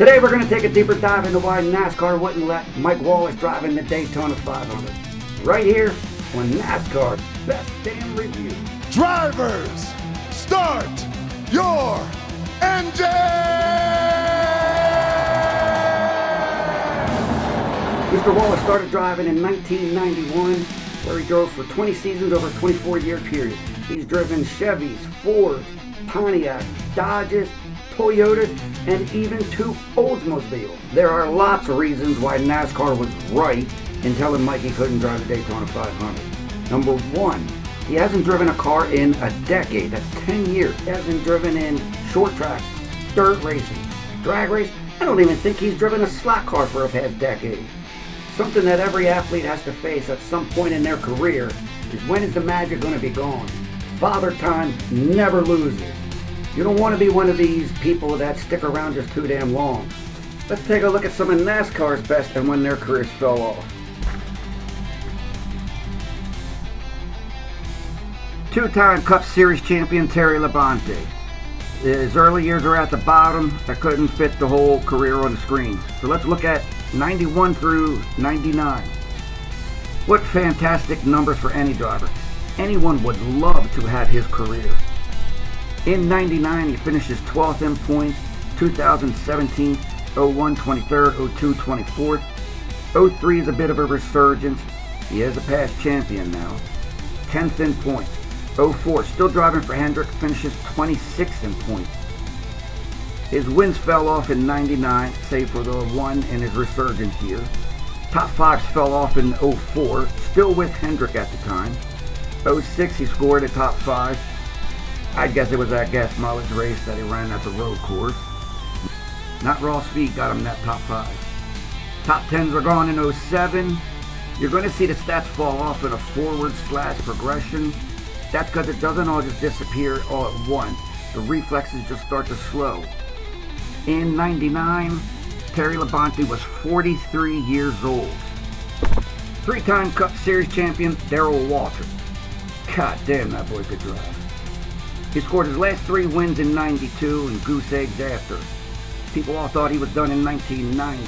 Today we're going to take a deeper dive into why NASCAR wouldn't let Mike Wallace drive in the Daytona 500. Right here on NASCAR's Best Damn Review. Drivers, start your engine! Mr. Wallace started driving in 1991, where he drove for 20 seasons over a 24-year period. He's driven Chevys, Fords, Pontiac, Dodges, Toyotas, and even 2 Oldsmobiles. There are lots of reasons why NASCAR was right in telling Mike he couldn't drive the Daytona 500. Number 1, he hasn't driven a car in a decade. That's 10 years. He hasn't driven in short tracks, dirt racing, drag race. I don't even think he's driven a slot car for a past decade. Something that every athlete has to face at some point in their career is, when is the magic going to be gone? Father Time never loses. You don't want to be one of these people that stick around just too damn long. Let's take a look at some of NASCAR's best and when their careers fell off. 2-time Cup Series champion Terry Labonte. His early years are at the bottom. I couldn't fit the whole career on the screen. So let's look at 91 through 99. What fantastic numbers for any driver. Anyone would love to have his career. In 99, he finishes 12th in points, 2017, 01, 23rd, 02, 24th. 03 is a bit of a resurgence. He is a past champion now. 10th in points. 04, still driving for Hendrick, finishes 26th in points. His wins fell off in 99, save for the one in his resurgence year. Top 5s fell off in 04, still with Hendrick at the time. 06, he scored a top 5. I guess it was that gas mileage race that he ran at the road course. Not raw speed got him that top 5. Top 10s are gone in 07. You're going to see the stats fall off in a forward/progression. That's because it doesn't all just disappear all at once. The reflexes just start to slow. In 99, Terry Labonte was 43 years old. 3-time Cup Series champion Darrell Waltrip. God damn, that boy could drive. He scored his last 3 wins in 92 and goose eggs after. People all thought he was done in 1990,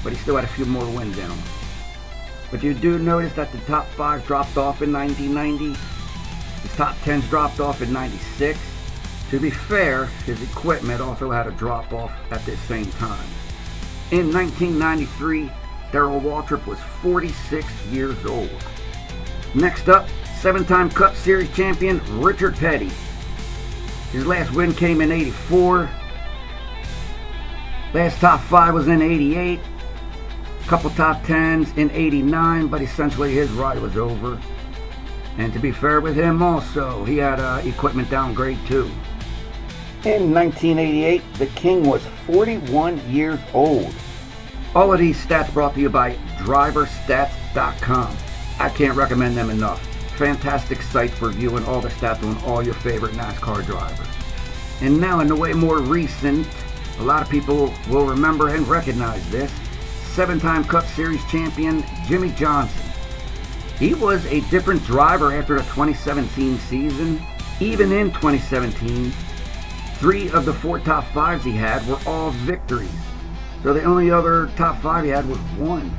but he still had a few more wins in him. But you do notice that the top 5s dropped off in 1990. His top 10s dropped off in 96. To be fair, his equipment also had a drop off at the same time. In 1993, Darrell Waltrip was 46 years old. Next up, 7-time Cup Series champion Richard Petty. His last win came in 84. Last top 5 was in 88. Couple top 10s in 89, but essentially his ride was over. And to be fair with him also, he had equipment downgrade too. In 1988, the King was 41 years old. All of these stats brought to you by driverstats.com. I can't recommend them enough. Fantastic sites for viewing all the stats on all your favorite NASCAR drivers. And now, in the way more recent, a lot of people will remember and recognize this. 7-time Cup Series champion Jimmie Johnson. He was a different driver after the 2017 season. Even in 2017, 3 of the 4 top 5s he had were all victories. So the only other top 5 he had was 1.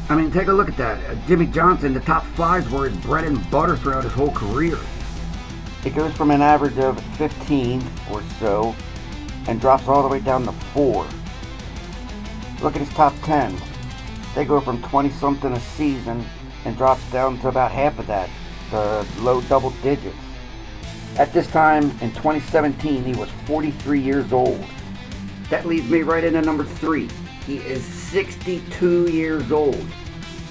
I mean, take a look at that. Jimmie Johnson, the top 5s were his bread and butter throughout his whole career. It goes from an average of 15 or so and drops all the way down to 4. Look at his top 10s. They go from 20-something a season and drops down to about half of that, the low double digits. At this time in 2017, he was 43 years old. That leads me right into number 3. He is 62 years old.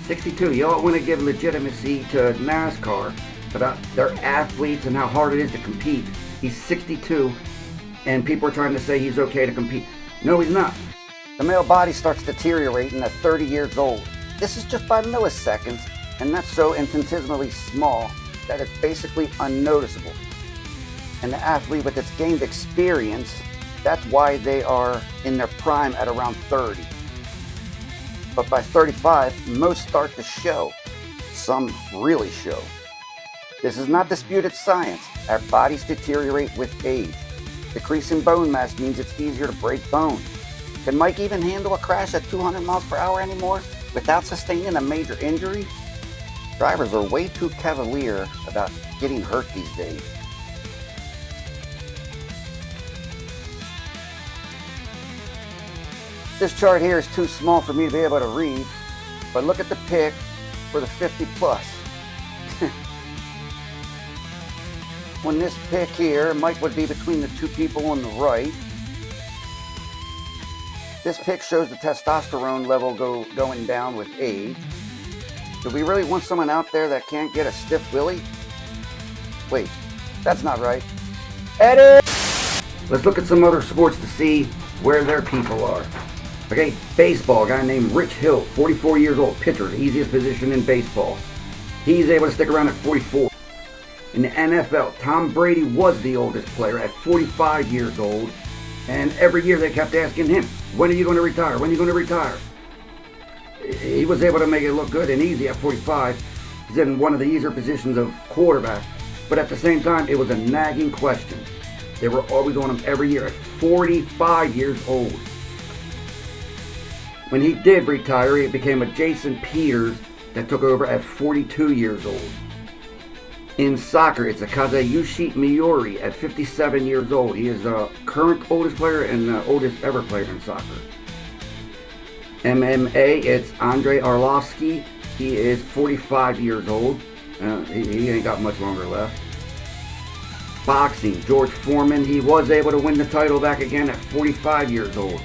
62. You all want to give legitimacy to NASCAR about their athletes and how hard it is to compete. He's 62, and people are trying to say he's okay to compete. No, he's not. The male body starts deteriorating at 30 years old. This is just by milliseconds, and that's so infinitesimally small that it's basically unnoticeable. And the athlete with its gained experience, that's why they are in their prime at around 30. But by 35, most start to show. Some really show. This is not disputed science. Our bodies deteriorate with age. Decrease in bone mass means it's easier to break bone. Can Mike even handle a crash at 200 miles per hour anymore without sustaining a major injury? Drivers are way too cavalier about getting hurt these days. This chart here is too small for me to be able to read, but look at the pick for the 50 plus. When this pick here, Mike would be between the two people on the right. This pick shows the testosterone level going down with age. Do we really want someone out there that can't get a stiff willy? Wait, that's not right. Edit! Let's look at some other sports to see where their people are. Okay, baseball, a guy named Rich Hill, 44 years old, pitcher, the easiest position in baseball. He's able to stick around at 44. In the NFL, Tom Brady was the oldest player at 45 years old, and every year they kept asking him, when are you going to retire? When are you going to retire? He was able to make it look good and easy at 45. He's in one of the easier positions of quarterback, but at the same time, it was a nagging question. They were always on him every year at 45 years old. When he did retire, it became a Jason Peters that took over at 42 years old. In soccer, it's a Kazuyushi Miori at 57 years old. He is the current oldest player and the oldest ever player in soccer. MMA, it's Andrei Arlovsky. He is 45 years old. He ain't got much longer left. Boxing, George Foreman. He was able to win the title back again at 45 years old.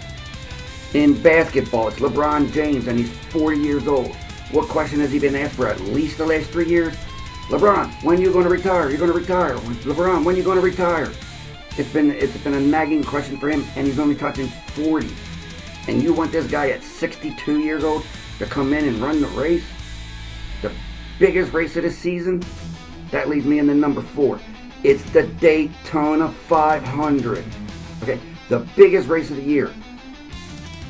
In basketball, it's LeBron James, and he's 40 years old. What question has he been asked for at least the last 3 years? LeBron, when are you going to retire? You're going to retire. LeBron, when are you going to retire? It's been a nagging question for him, and he's only touching 40. And you want this guy at 62 years old to come in and run the race? The biggest race of the season? That leads me into number 4. It's the Daytona 500. Okay, the biggest race of the year.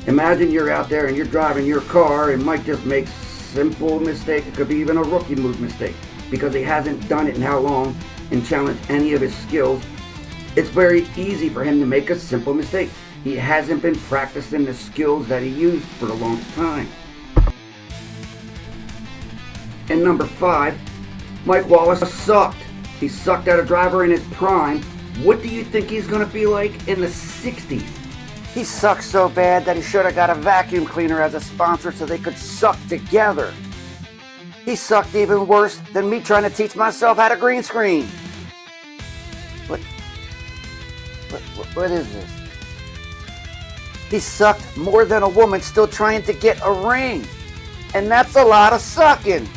Imagine you're out there and you're driving your car and Mike just makes simple mistake. It could be even a rookie move mistake because he hasn't done it in how long and challenged any of his skills. It's very easy for him to make a simple mistake. He hasn't been practicing the skills that he used for a long time. And number 5, Mike Wallace sucked. He sucked at a driver in his prime. What do you think he's going to be like in the 60s? He sucked so bad that he should have got a vacuum cleaner as a sponsor so they could suck together. He sucked even worse than me trying to teach myself how to green screen. What is this? He sucked more than a woman still trying to get a ring. And that's a lot of sucking.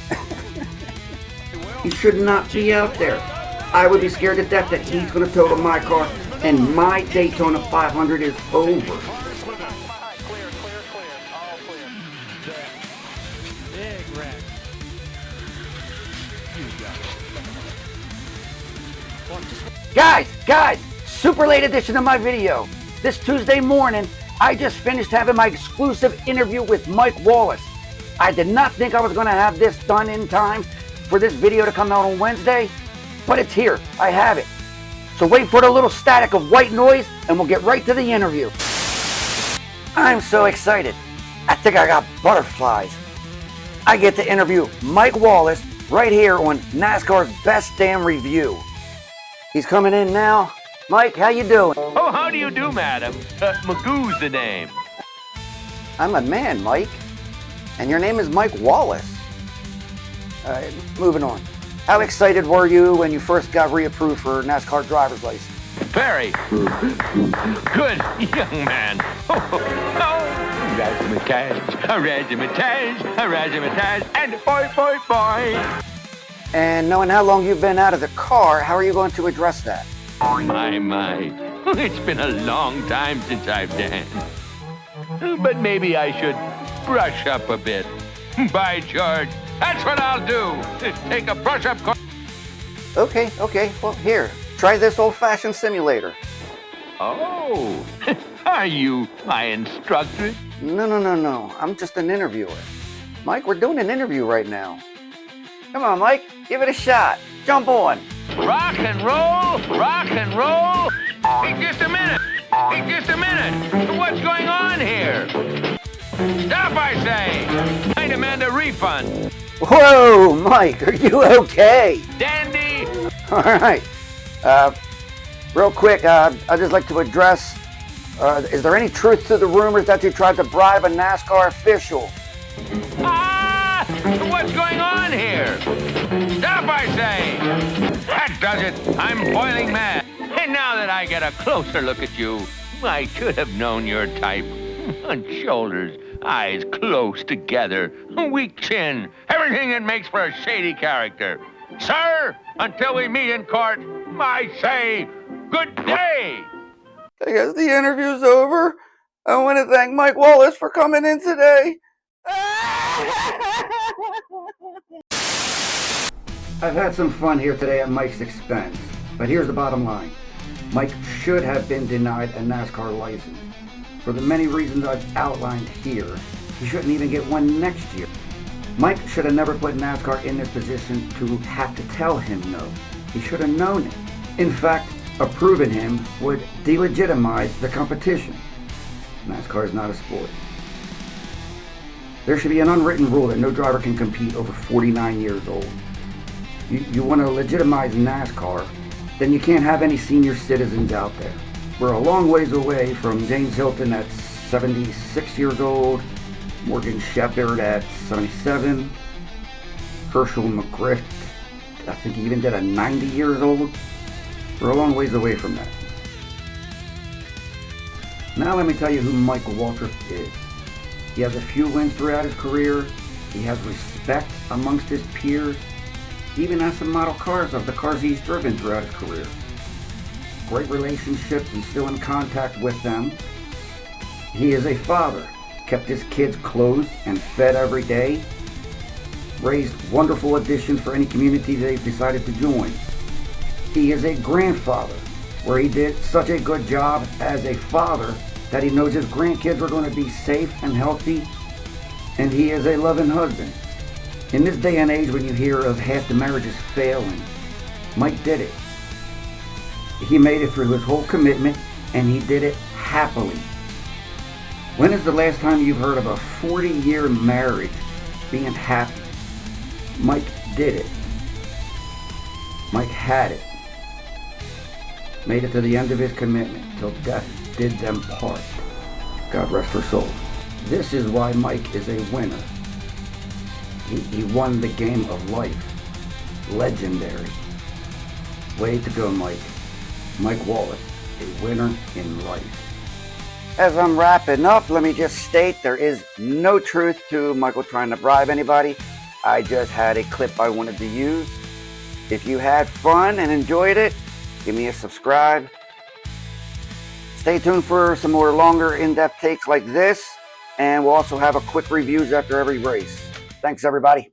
He should not be out there. I would be scared to death that he's going to total my car and my Daytona 500 is over. Guys, super late edition of my video. This Tuesday morning, I just finished having my exclusive interview with Mike Wallace. I did not think I was going to have this done in time for this video to come out on Wednesday, but it's here. I have it. So wait for the little static of white noise and we'll get right to the interview. I'm so excited. I think I got butterflies. I get to interview Mike Wallace right here on NASCAR's Best Damn Review. He's coming in now. Mike, how you doing? Oh, how do you do, madam? Magoo's the name. I'm a man, Mike. And your name is Mike Wallace. Moving on. How excited were you when you first got reapproved for NASCAR driver's license? Very good young man. Razzmatazz, and boy. And knowing how long you've been out of the car, how are you going to address that? My. It's been a long time since I've danced. But maybe I should brush up a bit. By George, that's what I'll do. Take a brush-up course. Okay. Well, here, try this old-fashioned simulator. Oh, are you my instructor? No. I'm just an interviewer. Mike, we're doing an interview right now. Come on, Mike, give it a shot. Jump on. Rock and roll, rock and roll. Just a minute! Just a minute! What's going on here? Stop, I say! I demand a refund! Whoa, Mike, are you okay? Dandy! All right. Real quick, I'd just like to address, is there any truth to the rumors that you tried to bribe a NASCAR official? Ah! What's going on here? Stop, I say! That does it! I'm boiling mad! And now that I get a closer look at you, I should have known your type. Shoulders, eyes close together, weak chin, everything that makes for a shady character. Sir, until we meet in court, I say good day! I guess the interview's over. I want to thank Mike Wallace for coming in today. I've had some fun here today at Mike's expense, but here's the bottom line. Mike should have been denied a NASCAR license. For the many reasons I've outlined here, he shouldn't even get one next year. Mike should have never put NASCAR in this position to have to tell him no. He should have known it. In fact, approving him would delegitimize the competition. NASCAR is not a sport. There should be an unwritten rule that no driver can compete over 49 years old. You want to legitimize NASCAR, then you can't have any senior citizens out there. We're a long ways away from James Hilton at 76 years old, Morgan Shepherd at 77, Herschel McGriff, I think he even did a 90 years old. We're a long ways away from that. Now let me tell you who Mike Wallace is. He has a few wins throughout his career. He has respect amongst his peers. He even has some model cars of the cars he's driven throughout his career. Great relationships and still in contact with them. He is a father, kept his kids clothed and fed every day, raised wonderful additions for any community they've decided to join. He is a grandfather, where he did such a good job as a father that he knows his grandkids are going to be safe and healthy, and he is a loving husband. In this day and age when you hear of half the marriages failing, Mike did it. He made it through his whole commitment, and he did it happily. When is the last time you've heard of a 40-year marriage being happy? Mike did it. Mike had it. Made it to the end of his commitment, till death did them part. God rest her soul. This is why Mike is a winner. He won the game of life. Legendary. Way to go, Mike. Mike Wallace, a winner in life. As I'm wrapping up, let me just state there is no truth to Michael trying to bribe anybody. I just had a clip I wanted to use. If you had fun and enjoyed it, give me a subscribe. Stay tuned for some more longer in-depth takes like this, and we'll also have a quick reviews after every race. Thanks, everybody.